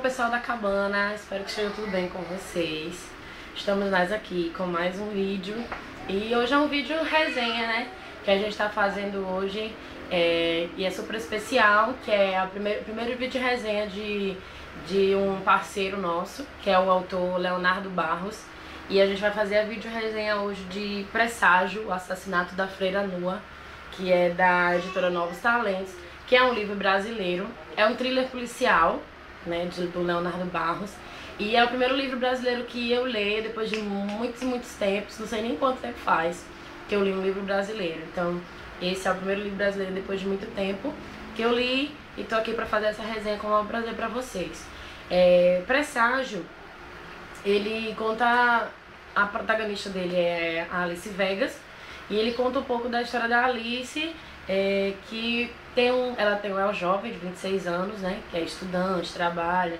pessoal da cabana, espero que esteja tudo bem com vocês. Estamos nós aqui com mais um vídeo. E hoje é um vídeo resenha, né? Que a gente tá fazendo hoje e é super especial, que é o primeiro vídeo resenha de um parceiro nosso, que é o autor Leonardo Barros. E a gente vai fazer a vídeo resenha hoje de Presságio, o assassinato da Freira Nua, que é da editora Novos Talentos, que é um livro brasileiro, é um thriller policial, né, do Leonardo Barros, e é o primeiro livro brasileiro que eu leio depois de muitos tempos, não sei nem quanto tempo faz que eu li um livro brasileiro. Então esse é o primeiro livro brasileiro depois de muito tempo que eu li e tô aqui pra fazer essa resenha com o maior prazer pra vocês. Presságio, ele conta, a protagonista dele é a Alice Vegas, e ele conta um pouco da história da Alice, que ela é jovem de 26 anos, né, que é estudante, trabalha,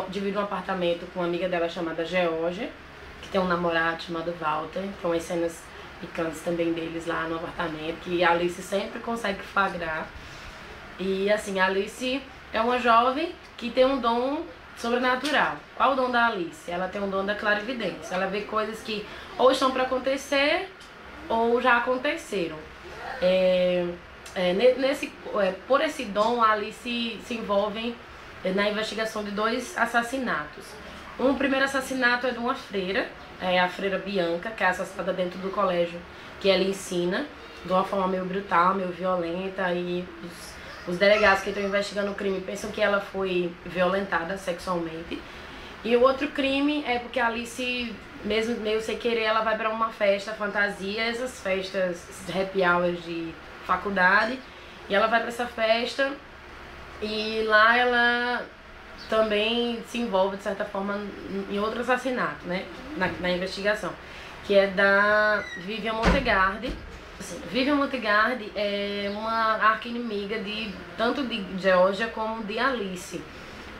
divide um apartamento com uma amiga dela chamada Georgia, que tem um namorado chamado Walter. Então as cenas picantes também deles lá no apartamento, que a Alice sempre consegue flagrar. E assim, a Alice é uma jovem que tem um dom sobrenatural. Qual o dom da Alice? Ela tem um dom da clarividência. Ela vê coisas que ou estão para acontecer ou já aconteceram. Por esse dom, a Alice se envolve na investigação de 2 assassinatos. Um primeiro assassinato é de uma freira, a freira Bianca, que é assassinada dentro do colégio que ela ensina, de uma forma meio brutal, meio violenta, e os delegados que estão investigando o crime pensam que ela foi violentada sexualmente. E o outro crime é porque a Alice, mesmo meio sem querer, ela vai para uma festa fantasia, essas festas, esses happy hours de faculdade, e ela vai para essa festa e lá ela também se envolve de certa forma em outro assassinato, né, na investigação, que é da Vivian Montegarde. Assim, Vivian Montegarde é uma arqui-inimiga tanto de Georgia como de Alice,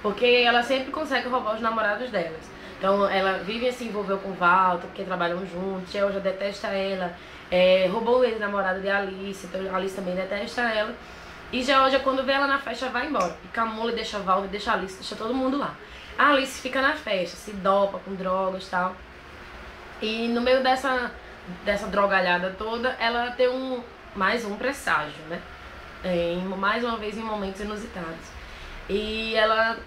porque ela sempre consegue roubar os namorados delas. Então Vivian se envolveu com Walter porque trabalham juntos, Georgia detesta ela, roubou o ex-namorado de Alice, então Alice também detesta ela. E Georgia, quando vê ela na festa, vai embora, pica a mula e deixa Walter, deixa Alice, deixa todo mundo lá. A Alice fica na festa, se dopa com drogas e tal. E no meio dessa drogalhada toda, ela tem mais um presságio, né? Mais uma vez em momentos inusitados. E ela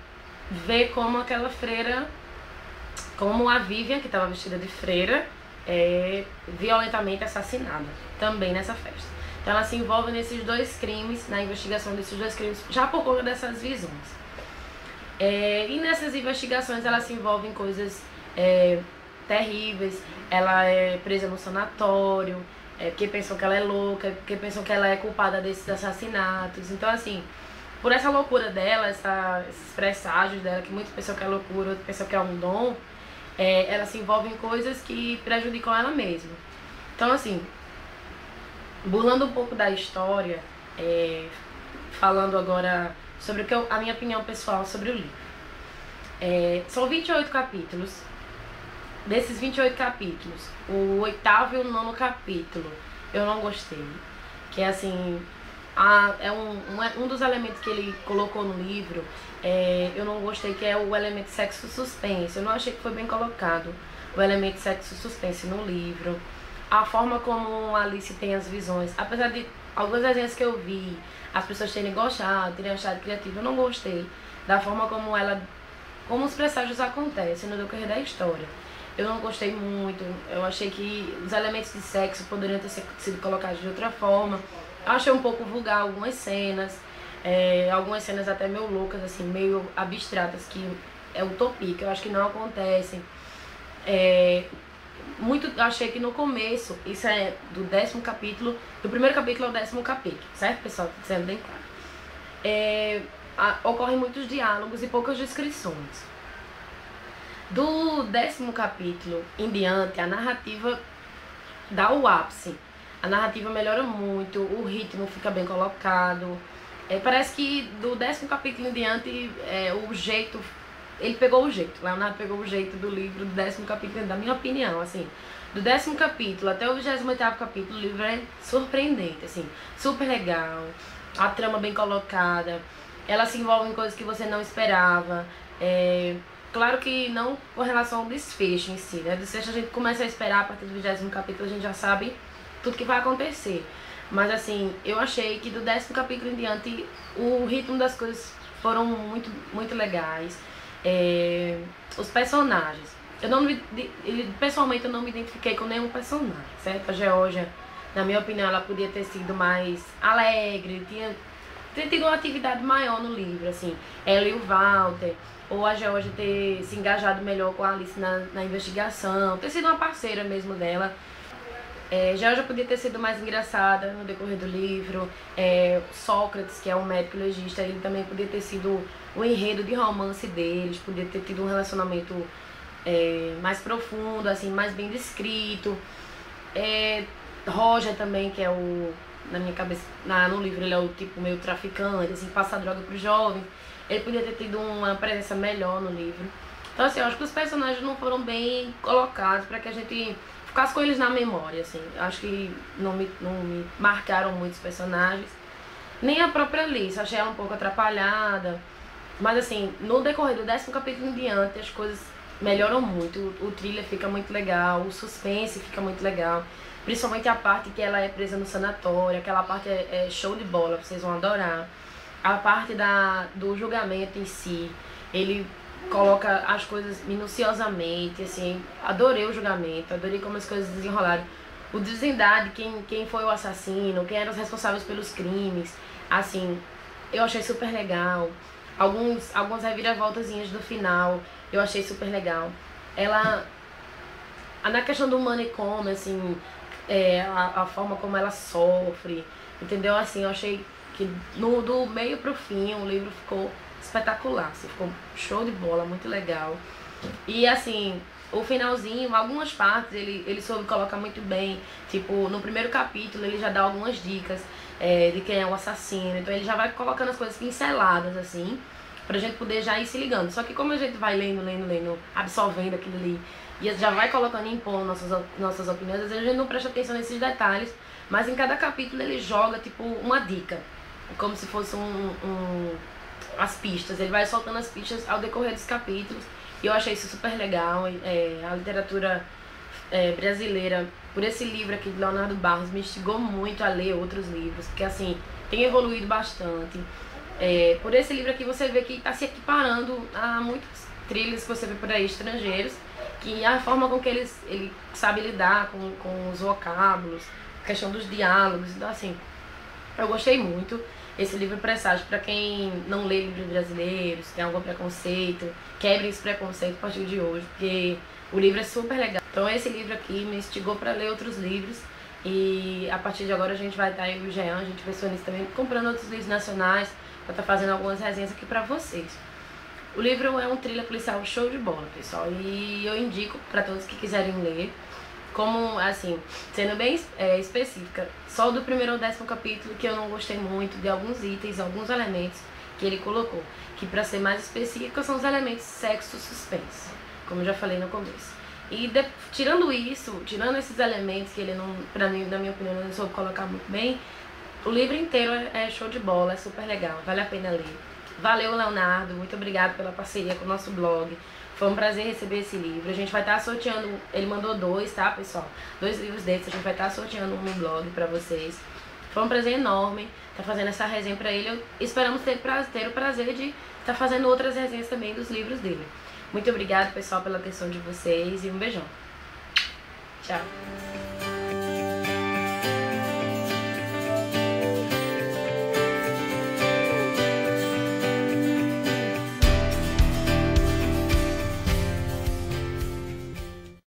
vê como aquela freira, como a Vivian, que estava vestida de freira, é violentamente assassinada, também nessa festa. Então ela se envolve nesses 2 crimes, na investigação desses 2 crimes, já por conta dessas visões. E nessas investigações ela se envolve em coisas terríveis. Ela é presa no sanatório, porque pensam que ela é louca, porque pensam que ela é culpada desses assassinatos. Então assim, por essa loucura dela, esses presságios dela, que muitos pensam que é loucura, outros pensam que é um dom, ela se envolve em coisas que prejudicam ela mesma. Então assim, burlando um pouco da história, falando agora sobre a minha opinião pessoal sobre o livro. São 28 capítulos. Desses 28 capítulos, o 8º e o 9º capítulo eu não gostei. Que é assim, um dos elementos que ele colocou no livro, eu não gostei, que é o elemento sexo suspense. Eu não achei que foi bem colocado o elemento sexo suspense no livro. A forma como a Alice tem as visões, apesar de algumas desenhos que eu vi, as pessoas terem gostado, terem achado criativo, eu não gostei da forma como os presságios acontecem no decorrer da história. Eu não gostei muito, eu achei que os elementos de sexo poderiam ter sido colocados de outra forma. Eu achei um pouco vulgar algumas cenas até meio loucas, assim, meio abstratas, que é utopia, que eu acho que não acontecem. Achei que no começo, isso é do 10º capítulo, do primeiro capítulo ao 10º capítulo, certo, pessoal? Tô dizendo bem claro. Ocorrem muitos diálogos e poucas descrições. Do 10º capítulo em diante, a narrativa dá o ápice. A narrativa melhora muito, o ritmo fica bem colocado. Parece que do 10º capítulo em diante, o jeito... Ele pegou o jeito, Leonardo pegou o jeito do livro do 10º capítulo, da minha opinião, assim. Do 10º capítulo até o 28º capítulo, o livro é surpreendente, assim, super legal, a trama bem colocada, ela se envolve em coisas que você não esperava, Claro que não com relação ao desfecho em si, né? O desfecho a gente começa a esperar a partir do 20º capítulo, a gente já sabe tudo que vai acontecer. Mas assim, eu achei que do 10º capítulo em diante, o ritmo das coisas foram muito legais. Os personagens. Pessoalmente eu não me identifiquei com nenhum personagem, certo? A Georgia, na minha opinião, ela podia ter sido mais alegre, tinha tido uma atividade maior no livro, assim. Ela e o Walter, ou a Georgia ter se engajado melhor com a Alice na investigação, ter sido uma parceira mesmo dela. Georgia podia ter sido mais engraçada no decorrer do livro. Sócrates, que é um médico legista, ele também podia ter sido o enredo de romance deles, podia ter tido um relacionamento mais profundo, assim, mais bem descrito. Roger também, que é na minha cabeça, no livro ele é o tipo meio traficante, assim, passa droga pros jovens. Ele podia ter tido uma presença melhor no livro. Então assim, eu acho que os personagens não foram bem colocados para que a gente ficasse com eles na memória, assim. Eu acho que não me marcaram muitos personagens. Nem a própria Alice, achei ela um pouco atrapalhada. Mas assim, no decorrer do 10º capítulo em diante, as coisas melhoram muito. O thriller fica muito legal, o suspense fica muito legal. Principalmente a parte que ela é presa no sanatório, aquela parte é show de bola, vocês vão adorar. A parte do julgamento em si, ele coloca as coisas minuciosamente, assim, adorei o julgamento, adorei como as coisas desenrolaram. O desvendar de quem foi o assassino, quem eram os responsáveis pelos crimes, assim, eu achei super legal. Algumas reviravoltazinhas do final, eu achei super legal. Na questão do manicômio, assim, a forma como ela sofre, entendeu? Assim, eu achei que do meio pro fim o livro ficou espetacular, assim, ficou show de bola, muito legal. E assim, o finalzinho, algumas partes ele soube colocar muito bem. Tipo, no primeiro capítulo ele já dá algumas dicas de quem é o assassino. Então ele já vai colocando as coisas pinceladas, assim, pra gente poder já ir se ligando. Só que como a gente vai lendo, absorvendo aquilo ali, e já vai colocando e impondo nossas opiniões, às vezes a gente não presta atenção nesses detalhes, mas em cada capítulo ele joga, tipo, uma dica, como se fosse as pistas. Ele vai soltando as pistas ao decorrer dos capítulos, e eu achei isso super legal. A literatura brasileira, por esse livro aqui de Leonardo Barros, me instigou muito a ler outros livros, porque assim, tem evoluído bastante. Por esse livro aqui você vê que está se equiparando a muitos thrillers que você vê por aí, estrangeiros, que a forma com que ele sabe lidar com os vocábulos, a questão dos diálogos. Então assim, eu gostei muito. Esse livro presságio para quem não lê livros brasileiros, tem algum preconceito, quebre esse preconceito a partir de hoje, porque o livro é super legal. Então esse livro aqui me instigou para ler outros livros, e a partir de agora a gente vai estar, eu e o Jean, a gente vai nisso também, comprando outros livros nacionais, para estar fazendo algumas resenhas aqui para vocês. O livro é um thriller policial show de bola, pessoal, e eu indico para todos que quiserem ler. Como, assim, sendo bem específica, só do primeiro ao 10º capítulo que eu não gostei muito de alguns itens, alguns elementos que ele colocou, que para ser mais específica são os elementos sexo suspense, como eu já falei no começo. E tirando esses elementos que ele não, pra mim, na minha opinião, não soube colocar muito bem, o livro inteiro é show de bola, é super legal, vale a pena ler. Valeu, Leonardo, muito obrigado pela parceria com o nosso blog. Foi um prazer receber esse livro. A gente vai estar sorteando, ele mandou 2, tá, pessoal? 2 livros desses, a gente vai estar sorteando um no blog pra vocês. Foi um prazer enorme estar fazendo essa resenha pra ele. Esperamos ter o prazer de estar fazendo outras resenhas também dos livros dele. Muito obrigada, pessoal, pela atenção de vocês, e um beijão. Tchau.